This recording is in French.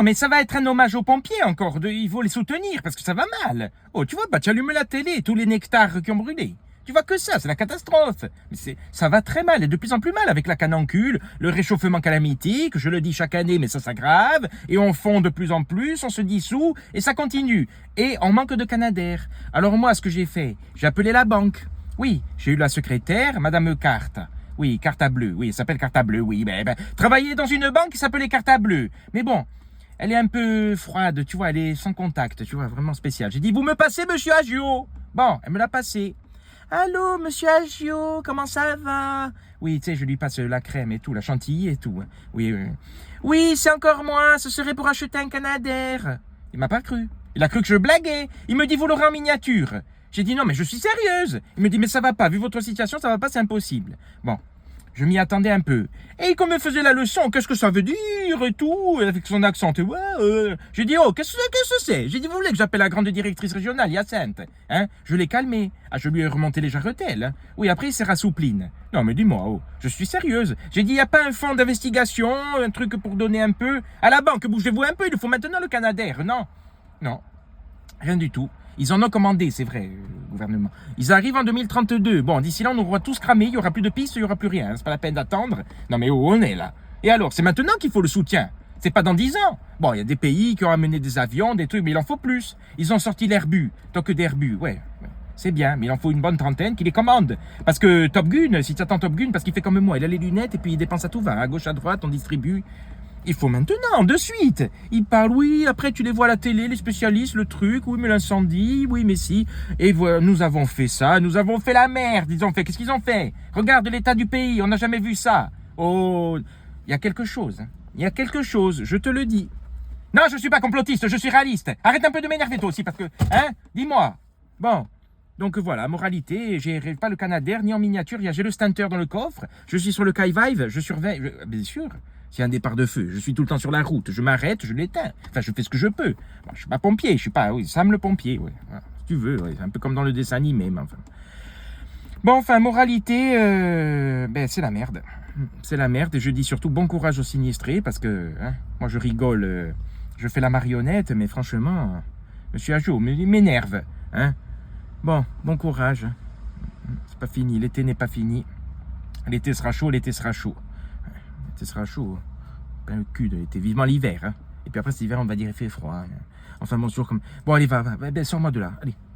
Non, mais ça va être un hommage aux pompiers encore. Il faut les soutenir parce que ça va mal. Oh, tu vois, bah, tu allumes la télé et tous les nectars qui ont brûlé. Tu vois que ça, c'est la catastrophe. Mais ça va très mal et de plus en plus mal avec la canoncule, le réchauffement calamitique, je le dis chaque année, mais ça s'aggrave, et on fond de plus en plus, on se dissout, et ça continue. Et on manque de Canadair. Alors moi, ce que j'ai fait, j'ai appelé la banque. Oui, j'ai eu la secrétaire, Madame Carte. Oui, carte à bleu. Oui, elle s'appelle carte à bleu, oui. Travailler dans une banque qui s'appelait carte à bleu. Mais bon, elle est un peu froide, tu vois, elle est sans contact, tu vois, vraiment spéciale. J'ai dit, vous me passez, monsieur Agio? Bon, elle me l'a passé. Allô, monsieur Agio, comment ça va? Oui, tu sais, je lui passe la crème et tout, la chantilly et tout. Oui, oui, c'est encore moi, ce serait pour acheter un Canadair. Il m'a pas cru. Il a cru que je blaguais. Il me dit, vous l'aurez en miniature. J'ai dit, non, mais je suis sérieuse. Il me dit, mais ça va pas, vu votre situation, ça va pas, c'est impossible. Bon, je m'y attendais un peu. Et comme me faisait la leçon, qu'est-ce que ça veut dire et tout, avec son accent. J'ai dit, oh, qu'est-ce que c'est? J'ai dit, vous voulez que j'appelle la grande directrice régionale, Hyacinthe? Hein? Je l'ai calmé. Ah, je lui ai remonté les jarretelles. Hein? Oui, après, il s'est rassoupline. Non, mais dis-moi, oh, je suis sérieuse. J'ai dit, il n'y a pas un fonds d'investigation, un truc pour donner un peu? À la banque, bougez-vous un peu, il faut maintenant le Canadair. Non, non, rien du tout. Ils en ont commandé, c'est vrai, le gouvernement. Ils arrivent en 2032. Bon, d'ici là, on aura tous cramé, il n'y aura plus de pistes, il n'y aura plus rien. C'est pas la peine d'attendre. Non, mais où on est là? Et alors, c'est maintenant qu'il faut le soutien. C'est pas dans 10 ans. Bon, il y a des pays qui ont amené des avions, des trucs, mais il en faut plus. Ils ont sorti l'Airbus. Tant que d'Airbus, ouais. C'est bien, mais il en faut une bonne trentaine qui les commandent. Parce que Top Gun, si tu attends Top Gun, parce qu'il fait comme moi, il a les lunettes et puis il dépense à tout va. À gauche, à droite, on distribue. Il faut maintenant, de suite. Il parle, oui, après tu les vois à la télé, les spécialistes, le truc, oui, mais l'incendie, oui, mais si. Et voilà, nous avons fait ça, nous avons fait la merde, ils ont fait. Qu'est-ce qu'ils ont fait? Regarde l'état du pays, on n'a jamais vu ça. Oh, il y a quelque chose, hein. Il y a quelque chose, je te le dis. Non, je suis pas complotiste, je suis réaliste. Arrête un peu de m'énerver toi aussi, parce que, hein, dis-moi. Bon. Donc voilà, moralité, j'ai pas le Canadair, ni en miniature, j'ai le Stanter dans le coffre, je suis sur le Kaivive, je surveille, bien sûr. S'il y a un départ de feu, je suis tout le temps sur la route, je m'arrête, je l'éteins. Enfin, je fais ce que je peux. Bon, je suis pas pompier, je suis pas, oui, Sam le pompier, oui. Voilà, si tu veux, oui, c'est un peu comme dans le dessin animé, mais enfin. Bon, enfin, moralité, c'est la merde. C'est la merde, et je dis surtout bon courage aux sinistrés, parce que, hein, moi je rigole, je fais la marionnette, mais franchement, monsieur Ajo, il m'énerve, hein. Bon, bon courage. C'est pas fini, l'été n'est pas fini. L'été sera chaud, l'été sera chaud. L'été sera chaud. Plein le cul de l'été. Vivement l'hiver. Hein. Et puis après, cet hiver, on va dire il fait froid. Hein. Enfin, bon, toujours comme. Bon, allez, va, sors-moi de là. Allez.